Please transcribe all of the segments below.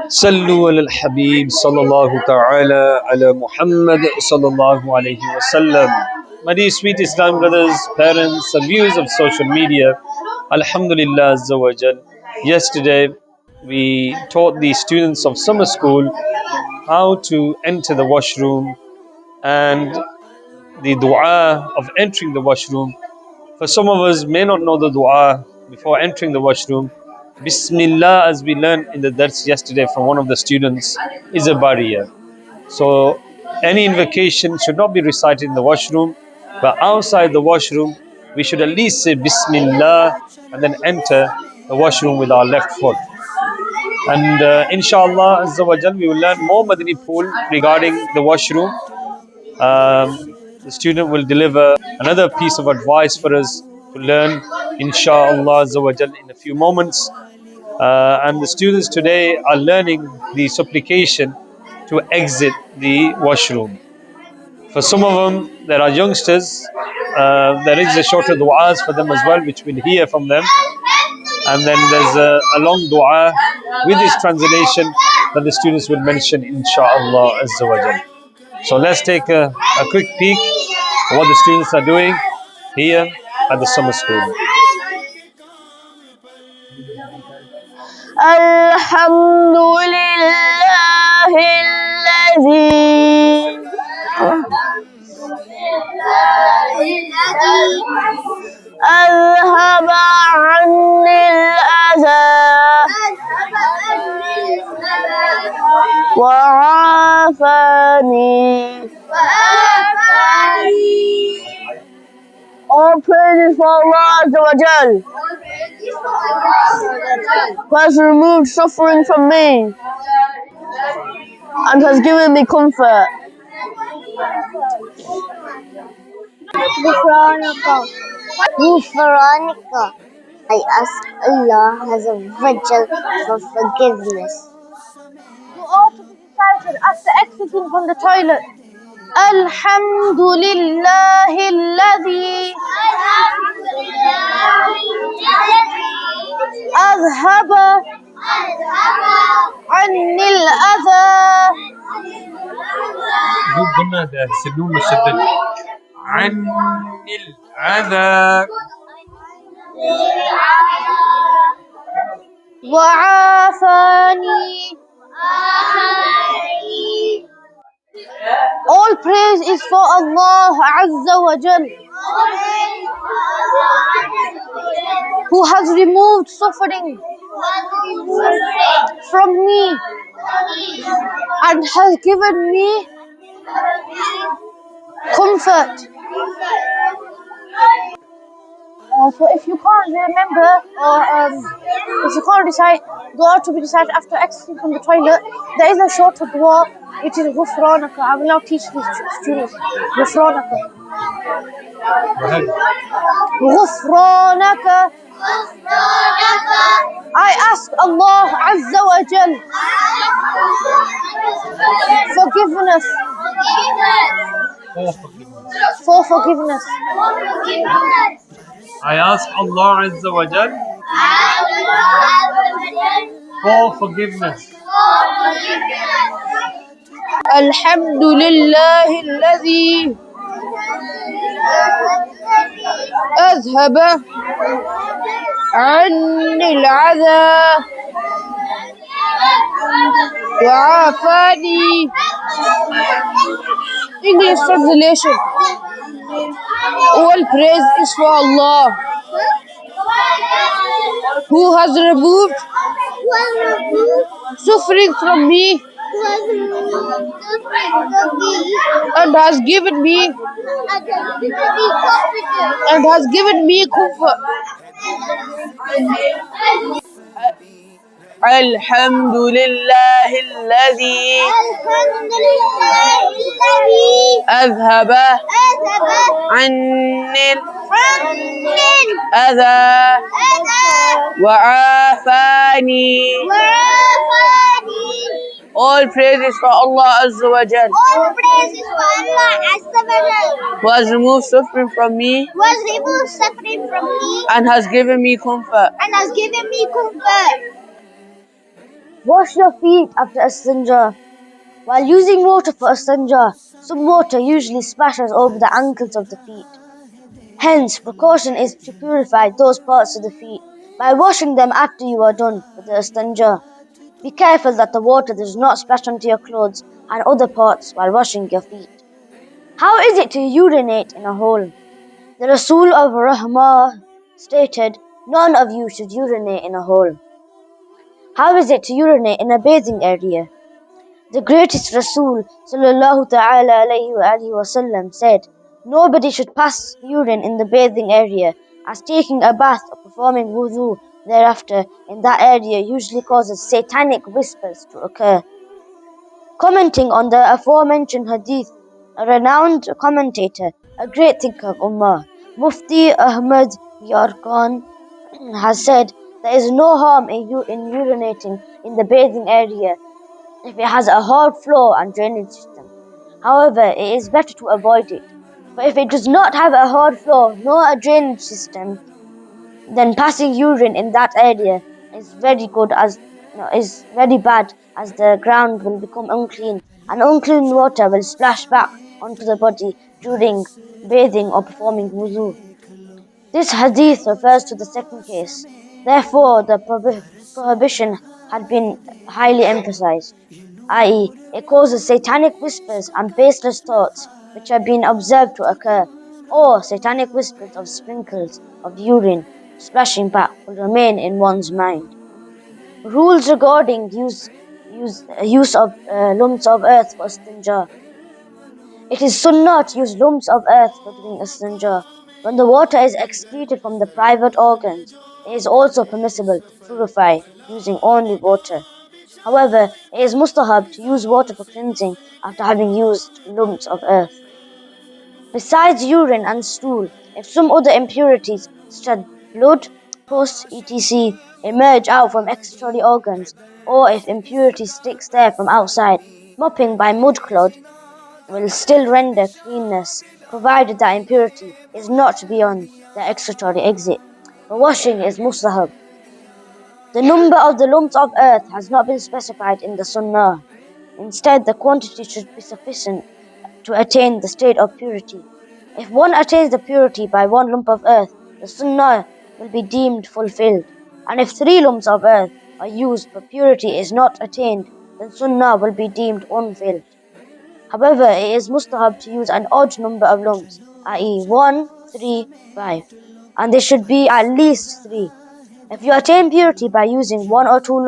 Sallu ala al-Habib sallallahu ta'ala ala Muhammad sallallahu alayhi wa sallam. My dear sweet Islam brothers, parents, and viewers of social media, Alhamdulillah Azza wa Jal. Yesterday we taught the students of summer school how to enter the washroom and the dua of entering the washroom. For some of us may not know the dua before entering the washroom. Bismillah, as we learned in the dars yesterday from one of the students, is a barrier. So any invocation should not be recited in the washroom, but outside the washroom we should at least say Bismillah and then enter the washroom with our left foot. And inshallah Azza wa Jal, we will learn more Madani pool regarding the washroom. The student will deliver another piece of advice for us to learn, inshallah Azza wa Jal, in a few moments. And the students today are learning the supplication to exit the washroom. For some of them, there are youngsters, there is a shorter du'as for them as well, which we'll hear from them. And then there's a long dua with this translation that the students will mention, inshallah Azza wa Jal. So let's take a quick peek at what the students are doing here at the summer school. أذهب عني الأذى وعافاني. All praise for Allah Azza wa Jal, who has removed suffering from me and has given me comfort. Ghufranika. I ask Allah Azza wa Jal for forgiveness. You ought to be recited after exiting from the toilet. Alhamdulillahi alladhi azhaba anni al-adha عن العذاب wa'afani. All praise is for Allah Azza wa Jal, who has removed suffering from me and has given me comfort. So if you can't remember or if you can't recite dua to be recited after exiting from the toilet, there is a shorter dua which is Ghufranaka. I will now teach these students Ghufranaka. Ghufranaka. I ask Allah Azza wa Jal forgiveness. For forgiveness. I ask Allah Azza wa Jal for forgiveness. Alhamdulillahi alladhi azhaba anni al-adha wa'afani. English translation. All praise is for Allah, who has removed suffering from me and has given me comfort. Alhamdulillahi alladhi azhaba anni al-adha wa'afani. All praise is for Allah Azza wa Jal, who has removed suffering from me and has given me comfort. Wash your feet after Istinjah. While using water for Istinjah, some water usually splashes over the ankles of the feet. Hence, precaution is to purify those parts of the feet by washing them after you are done with the Istinjah. Be careful that the water does not splash onto your clothes and other parts while washing your feet. How is it to urinate in a hole? The Rasul of Rahmah stated, none of you should urinate in a hole. How is it to urinate in a bathing area? The greatest Rasul sallallahu ta'ala alayhi wa sallam said, nobody should pass urine in the bathing area, as taking a bath or performing wudu thereafter in that area usually causes satanic whispers to occur. Commenting on the aforementioned hadith, a renowned commentator, a great thinker of Ummah, Mufti Ahmad Yarkan, has said, there is no harm in urinating in the bathing area if it has a hard floor and drainage system. However, it is better to avoid it. But if it does not have a hard floor nor a drainage system, then passing urine in that area is very bad, as the ground will become unclean and unclean water will splash back onto the body during bathing or performing wudu. This hadith refers to the second case. Therefore, the prohibition had been highly emphasized, i.e., it causes satanic whispers and baseless thoughts which have been observed to occur, or satanic whispers of sprinkles of urine splashing back will remain in one's mind. Rules regarding use of lumps of earth for Istinjah. It is sunnah to use lumps of earth for doing Istinjah. When the water is excreted from the private organs, it is also permissible to purify using only water. However, it is mustahab to use water for cleansing after having used lumps of earth. Besides urine and stool, if some other impurities such as blood, pus, etc. emerge out from excretory organs, or if impurity sticks there from outside, mopping by mudclod will still render cleanness, provided that impurity is not beyond the excretory exit. But washing is mustahab. The number of the lumps of earth has not been specified in the sunnah. Instead, the quantity should be sufficient to attain the state of purity. If one attains the purity by one lump of earth, the sunnah will be deemed fulfilled. And if 3 lumps of earth are used but purity is not attained, then sunnah will be deemed unfilled. However, it is mustahab to use an odd number of lumps, i.e. 1, 3, 5, and there should be at least 3. If you attain purity by using 1 or 2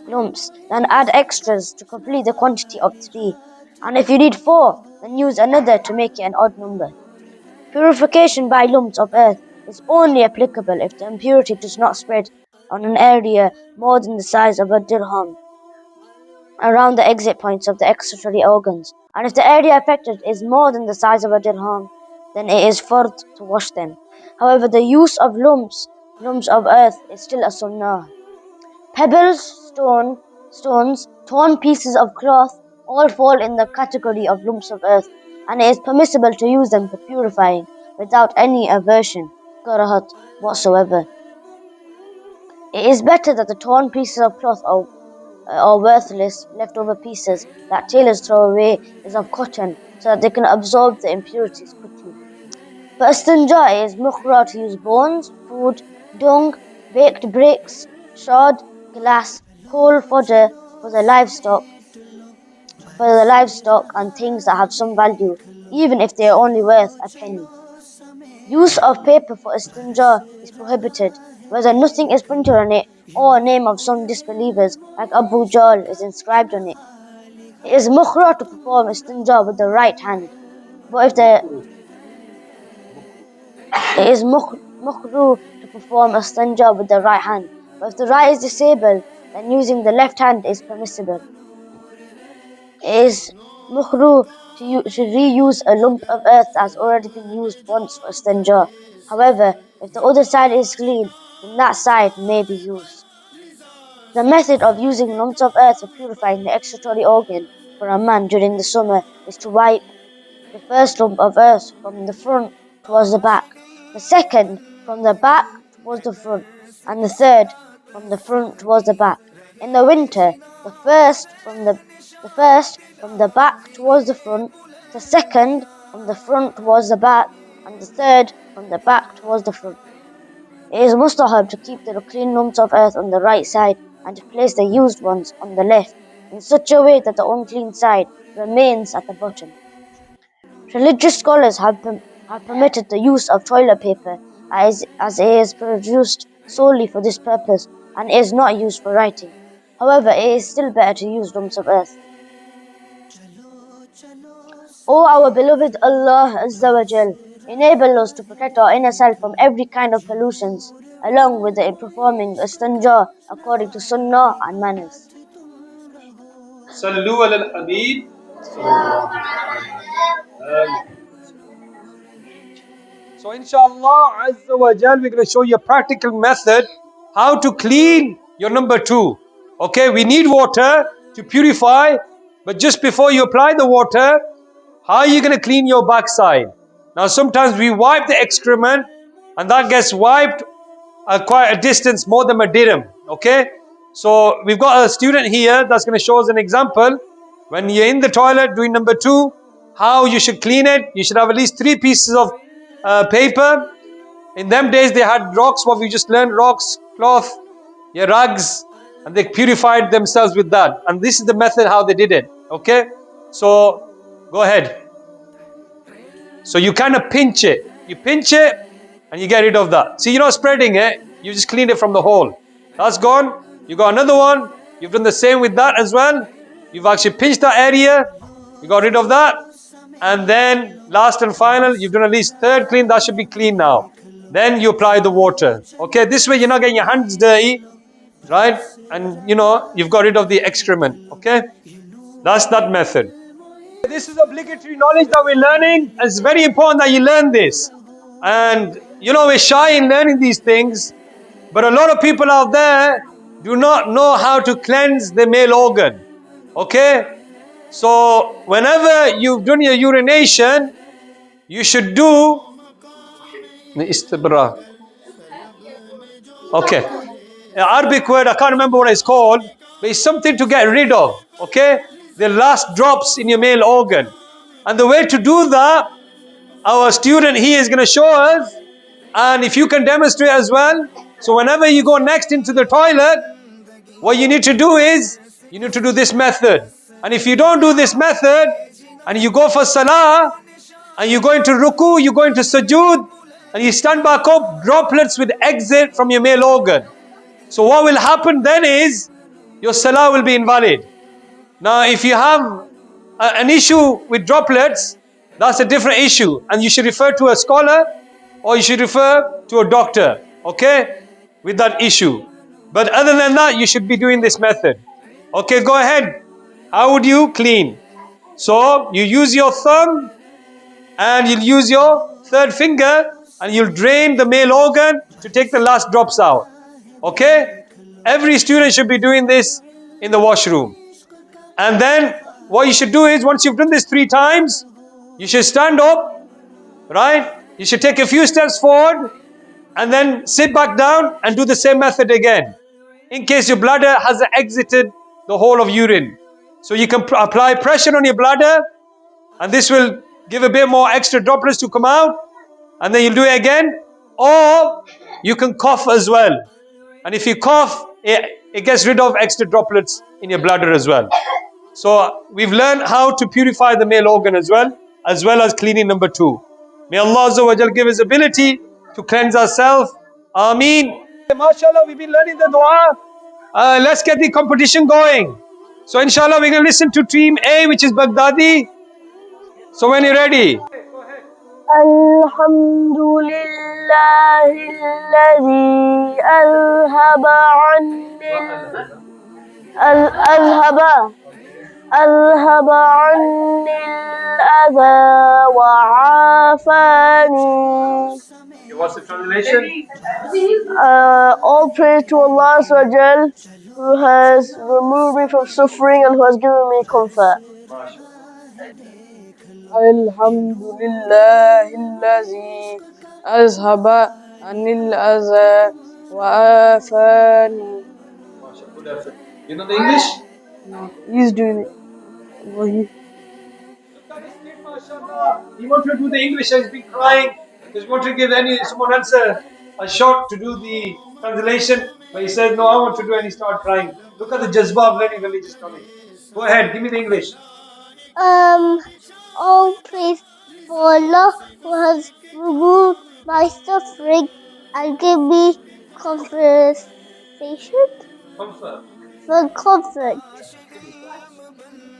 lumps, then add extras to complete the quantity of 3. And if you need 4, then use another to make it an odd number. Purification by lumps of earth is only applicable if the impurity does not spread on an area more than the size of a dirham around the exit points of the excretory organs. And if the area affected is more than the size of a dirham, then it is fard to wash them. However, the use of lumps of earth is still a sunnah. Pebbles, stones, torn pieces of cloth all fall in the category of lumps of earth, and it is permissible to use them for purifying without any aversion, karahat, whatsoever. It is better that the torn pieces of cloth or worthless leftover pieces that tailors throw away is of cotton, so that they can absorb the impurities quickly. For Istinjah, it is mukhra to use bones, food, dung, baked bricks, shod, glass, coal fodder for the livestock and things that have some value, even if they are only worth a penny. Use of paper for Istinjah is prohibited, whether nothing is printed on it or a name of some disbelievers like Abu Jahl is inscribed on it. It is mukhra to perform Istinjah with the right hand, but if it is mukhru to perform Istinjah with the right hand, but if the right is disabled, then using the left hand is permissible. It is mukhru to reuse a lump of earth that has already been used once for Istinjah. However, if the other side is clean, then that side may be used. The method of using lumps of earth for purifying the excretory organ for a man during the summer is to wipe the first lump of earth from the front towards the back, the second from the back towards the front, and the third from the front towards the back. In the winter, the first from the back towards the front, the second from the front towards the back, and the third from the back towards the front. It is mustahab to keep the clean lumps of earth on the right side and to place the used ones on the left in such a way that the unclean side remains at the bottom. Religious scholars have permitted the use of toilet paper as it is produced solely for this purpose and is not used for writing. However, it is still better to use lumps of earth. O our beloved Allah Azza wa Jal, enable us to protect our inner self from every kind of pollutions, along with the performing Istinjah according to Sunnah and manners. Sallu ala al-Habib. So inshallah Azza wa Jal, we're going to show you a practical method how to clean your number 2. Okay, we need water to purify, but just before you apply the water, how are you going to clean your backside? Now sometimes we wipe the excrement and that gets wiped quite a distance more than a dirham. Okay, so we've got a student here that's going to show us an example. When you're in the toilet doing number 2, how you should clean it. You should have at least 3 pieces of paper. In them days they had rocks, what we just learned, rocks, cloth, rugs, and they purified themselves with that. And this is the method how they did it. Okay, so go ahead. So you kind of pinch it. You pinch it and you get rid of that. See, you're not spreading it. You just clean it from the hole. That's gone. You got another one. You've done the same with that as well. You've actually pinched that area. You got rid of that. And then last and final, you've done at least third clean. That should be clean now. Then you apply the water. Okay, this way you're not getting your hands dirty. Right? And you've got rid of the excrement. Okay? That's that method. This is obligatory knowledge that we're learning. It's very important that you learn this. And we're shy in learning these things. But a lot of people out there do not know how to cleanse the male organ. Okay? So whenever you've done your urination, you should do the istibra. Okay. An Arabic word, I can't remember what it's called, but it's something to get rid of. Okay? The last drops in your male organ. And the way to do that, our student here is going to show us. And if you can demonstrate as well. So whenever you go next into the toilet, what you need to do is, you need to do this method. And if you don't do this method, and you go for salah, and you go into ruku, you go into sujood, and you stand back up, droplets will exit from your male organ. So what will happen then is, your salah will be invalid. Now if you have an issue with droplets, that's a different issue. And you should refer to a scholar, or you should refer to a doctor, okay, with that issue. But other than that, you should be doing this method. Okay, go ahead. How would you clean? So, you use your thumb, and you'll use your third finger, and you'll drain the male organ to take the last drops out. Okay? Every student should be doing this in the washroom. And then, what you should do is, once you've done this 3 times, you should stand up, right? You should take a few steps forward and then sit back down and do the same method again. In case your bladder has exited the whole of urine. So you can apply pressure on your bladder and this will give a bit more extra droplets to come out. And then you'll do it again. Or you can cough as well. And if you cough, it gets rid of extra droplets in your bladder as well. So we've learned how to purify the male organ as well as cleaning number 2. May Allah Azza wa Jal give us ability to cleanse ourselves. Ameen. MashaAllah, we've been learning the dua. Let's get the competition going. So inshallah, we're going to listen to team A, which is Baghdadi. So when you're ready. Alhamdulillahi alladhi أذهب عني الأذى وعافاني. What's the translation? All praise to Allah Subhanahu who has removed me from suffering and who has given me comfort. Alhamdulillahi alladhi azhaba anil adha wa afani. You know the English? No, he's doing it. Well, Look at this kid, mashallah. He wanted to do the English, he's been crying. He wanted to give someone else a shot to do the translation. But he said, no, I want to do, and he started crying. Look at the jazba of learning religious knowledge. Go ahead, give me the English. All praise for Allah who has removed my suffering and gave me conversation Comfort. for comfort.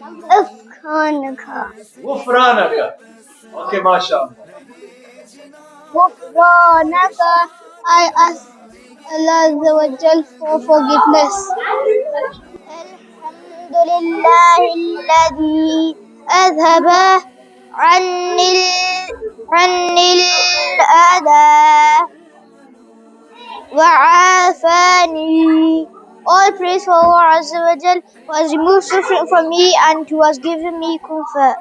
Afghanika. Ghufranaka. Okay, mashallah. Ghufranaka. I ask Allah Azza wa Jal for forgiveness. Alhamdulillah الذي أذهب عني الأذى وعافاني. All praise for Allah Azza wa Jal, who has removed suffering from me and who has given me comfort.